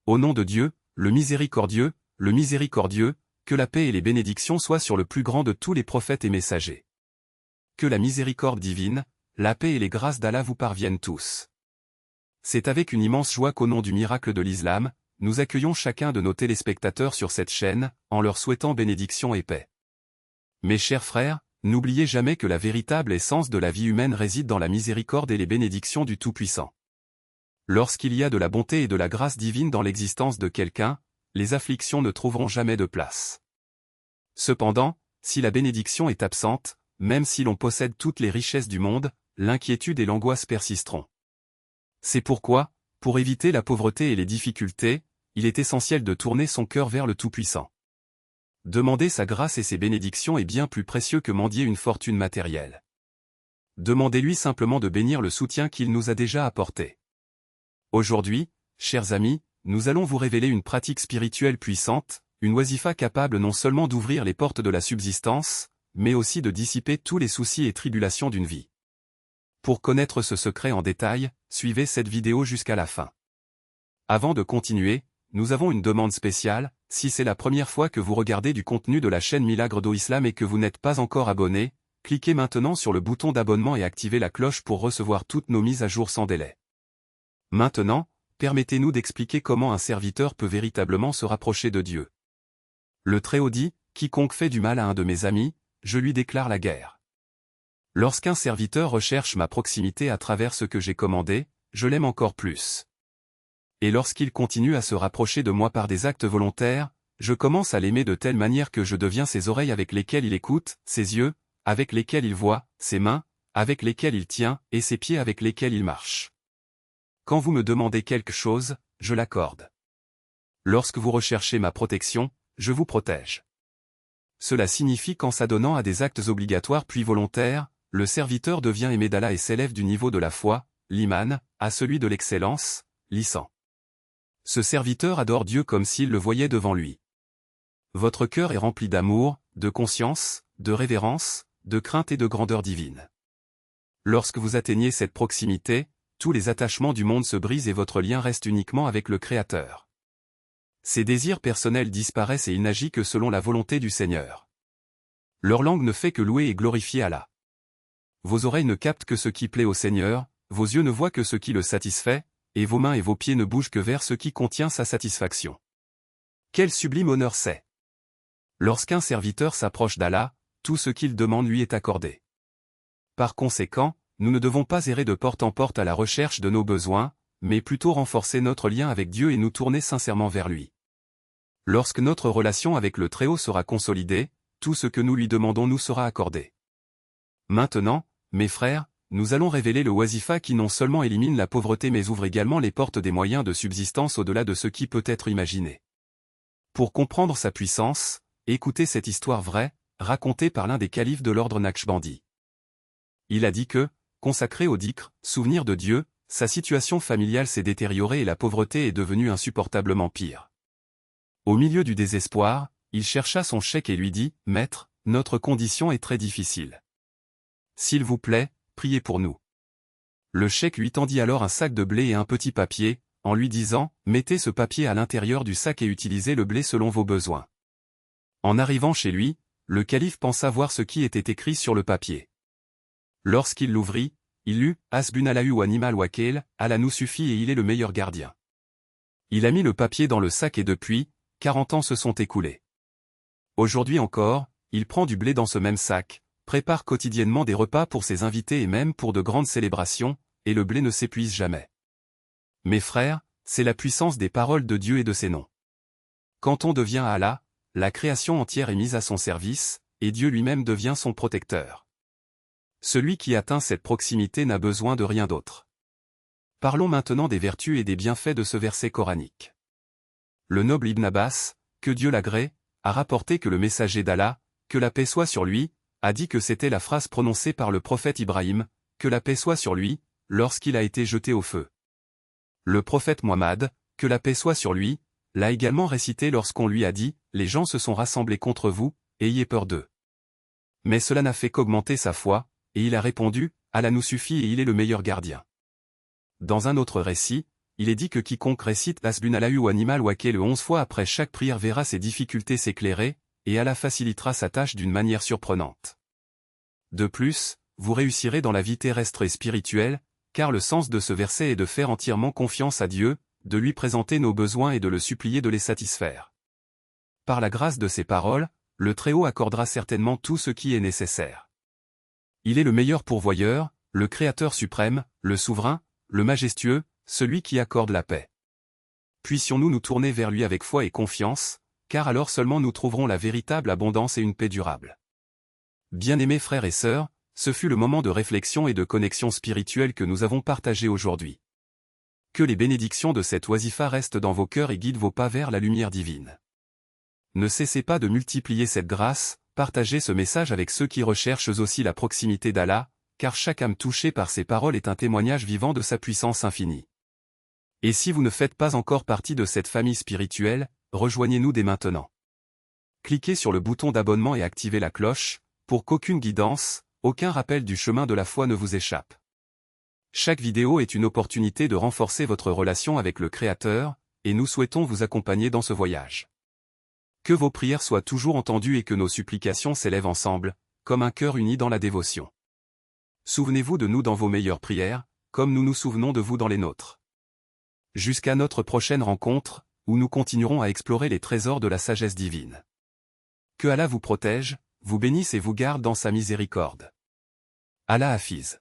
Au nom de Dieu, le miséricordieux, que la paix et les bénédictions soient sur le plus grand de tous les prophètes et messagers. Que la miséricorde divine, la paix et les grâces d'Allah vous parviennent tous. C'est avec une immense joie qu'au nom du miracle de l'islam, nous accueillons chacun de nos téléspectateurs sur cette chaîne, en leur souhaitant bénédiction et paix. Mes chers frères, n'oubliez jamais que la véritable essence de la vie humaine réside dans la miséricorde et les bénédictions du Tout-Puissant. Lorsqu'il y a de la bonté et de la grâce divine dans l'existence de quelqu'un, les afflictions ne trouveront jamais de place. Cependant, si la bénédiction est absente, même si l'on possède toutes les richesses du monde, l'inquiétude et l'angoisse persisteront. C'est pourquoi, pour éviter la pauvreté et les difficultés, il est essentiel de tourner son cœur vers le Tout-Puissant. Demander sa grâce et ses bénédictions est bien plus précieux que mendier une fortune matérielle. Demandez-lui simplement de bénir le soutien qu'il nous a déjà apporté. Aujourd'hui, chers amis, nous allons vous révéler une pratique spirituelle puissante, une wazifa capable non seulement d'ouvrir les portes de la subsistance, mais aussi de dissiper tous les soucis et tribulations d'une vie. Pour connaître ce secret en détail, suivez cette vidéo jusqu'à la fin. Avant de continuer, nous avons une demande spéciale. Si c'est la première fois que vous regardez du contenu de la chaîne Milagres d'Eau Islam et que vous n'êtes pas encore abonné, cliquez maintenant sur le bouton d'abonnement et activez la cloche pour recevoir toutes nos mises à jour sans délai. Maintenant, permettez-nous d'expliquer comment un serviteur peut véritablement se rapprocher de Dieu. Le Très-Haut dit, « Quiconque fait du mal à un de mes amis, je lui déclare la guerre. » Lorsqu'un serviteur recherche ma proximité à travers ce que j'ai commandé, je l'aime encore plus. Et lorsqu'il continue à se rapprocher de moi par des actes volontaires, je commence à l'aimer de telle manière que je deviens ses oreilles avec lesquelles il écoute, ses yeux, avec lesquels il voit, ses mains, avec lesquelles il tient, et ses pieds avec lesquels il marche. Quand vous me demandez quelque chose, je l'accorde. Lorsque vous recherchez ma protection, je vous protège. Cela signifie qu'en s'adonnant à des actes obligatoires puis volontaires, le serviteur devient aimé d'Allah et s'élève du niveau de la foi, l'iman, à celui de l'excellence, l'ihsan. Ce serviteur adore Dieu comme s'il le voyait devant lui. Votre cœur est rempli d'amour, de conscience, de révérence, de crainte et de grandeur divine. Lorsque vous atteignez cette proximité, tous les attachements du monde se brisent et votre lien reste uniquement avec le Créateur. Ces désirs personnels disparaissent et il n'agit que selon la volonté du Seigneur. Leur langue ne fait que louer et glorifier Allah. Vos oreilles ne captent que ce qui plaît au Seigneur, vos yeux ne voient que ce qui le satisfait, et vos mains et vos pieds ne bougent que vers ce qui contient sa satisfaction. Quel sublime honneur c'est! Lorsqu'un serviteur s'approche d'Allah, tout ce qu'il demande lui est accordé. Par conséquent, nous ne devons pas errer de porte en porte à la recherche de nos besoins, mais plutôt renforcer notre lien avec Dieu et nous tourner sincèrement vers lui. Lorsque notre relation avec le Très-Haut sera consolidée, tout ce que nous lui demandons nous sera accordé. Maintenant, mes frères, nous allons révéler le wazifa qui non seulement élimine la pauvreté mais ouvre également les portes des moyens de subsistance au-delà de ce qui peut être imaginé. Pour comprendre sa puissance, écoutez cette histoire vraie, racontée par l'un des califes de l'ordre Naqshbandi. Il a dit que, consacré au dhikr, souvenir de Dieu, sa situation familiale s'est détériorée et la pauvreté est devenue insupportablement pire. Au milieu du désespoir, il chercha son cheikh et lui dit, « Maître, notre condition est très difficile. S'il vous plaît, priez pour nous. » Le cheikh lui tendit alors un sac de blé et un petit papier, en lui disant, « Mettez ce papier à l'intérieur du sac et utilisez le blé selon vos besoins. » En arrivant chez lui, le calife pensa voir ce qui était écrit sur le papier. Lorsqu'il l'ouvrit, il lut « Hasbunallahu wa ni'mal wakeel, Allah nous suffit et il est le meilleur gardien. » Il a mis le papier dans le sac et depuis, 40 ans se sont écoulés. Aujourd'hui encore, il prend du blé dans ce même sac, prépare quotidiennement des repas pour ses invités et même pour de grandes célébrations, et le blé ne s'épuise jamais. Mes frères, c'est la puissance des paroles de Dieu et de ses noms. Quand on devient Allah, la création entière est mise à son service, et Dieu lui-même devient son protecteur. Celui qui atteint cette proximité n'a besoin de rien d'autre. Parlons maintenant des vertus et des bienfaits de ce verset coranique. Le noble Ibn Abbas, que Dieu l'agrée, a rapporté que le messager d'Allah, que la paix soit sur lui, a dit que c'était la phrase prononcée par le prophète Ibrahim, que la paix soit sur lui, lorsqu'il a été jeté au feu. Le prophète Muhammad, que la paix soit sur lui, l'a également récité lorsqu'on lui a dit, « Les gens se sont rassemblés contre vous, ayez peur d'eux. » Mais cela n'a fait qu'augmenter sa foi, et il a répondu, « Allah nous suffit et il est le meilleur gardien. » Dans un autre récit, il est dit que quiconque récite Hasbunallahu ou Animal Waké le 11 fois après chaque prière verra ses difficultés s'éclairer, et Allah facilitera sa tâche d'une manière surprenante. De plus, vous réussirez dans la vie terrestre et spirituelle, car le sens de ce verset est de faire entièrement confiance à Dieu, de lui présenter nos besoins et de le supplier de les satisfaire. Par la grâce de ces paroles, le Très-Haut accordera certainement tout ce qui est nécessaire. Il est le meilleur pourvoyeur, le Créateur suprême, le souverain, le majestueux, celui qui accorde la paix. Puissions-nous nous tourner vers lui avec foi et confiance, car alors seulement nous trouverons la véritable abondance et une paix durable. Bien-aimés frères et sœurs, ce fut le moment de réflexion et de connexion spirituelle que nous avons partagé aujourd'hui. Que les bénédictions de cette wazifa restent dans vos cœurs et guident vos pas vers la lumière divine. Ne cessez pas de multiplier cette grâce, partagez ce message avec ceux qui recherchent aussi la proximité d'Allah, car chaque âme touchée par ces paroles est un témoignage vivant de sa puissance infinie. Et si vous ne faites pas encore partie de cette famille spirituelle, rejoignez-nous dès maintenant. Cliquez sur le bouton d'abonnement et activez la cloche, pour qu'aucune guidance, aucun rappel du chemin de la foi ne vous échappe. Chaque vidéo est une opportunité de renforcer votre relation avec le Créateur, et nous souhaitons vous accompagner dans ce voyage. Que vos prières soient toujours entendues et que nos supplications s'élèvent ensemble, comme un cœur uni dans la dévotion. Souvenez-vous de nous dans vos meilleures prières, comme nous nous souvenons de vous dans les nôtres. Jusqu'à notre prochaine rencontre, où nous continuerons à explorer les trésors de la sagesse divine. Que Allah vous protège, vous bénisse et vous garde dans sa miséricorde. Allah Hafiz.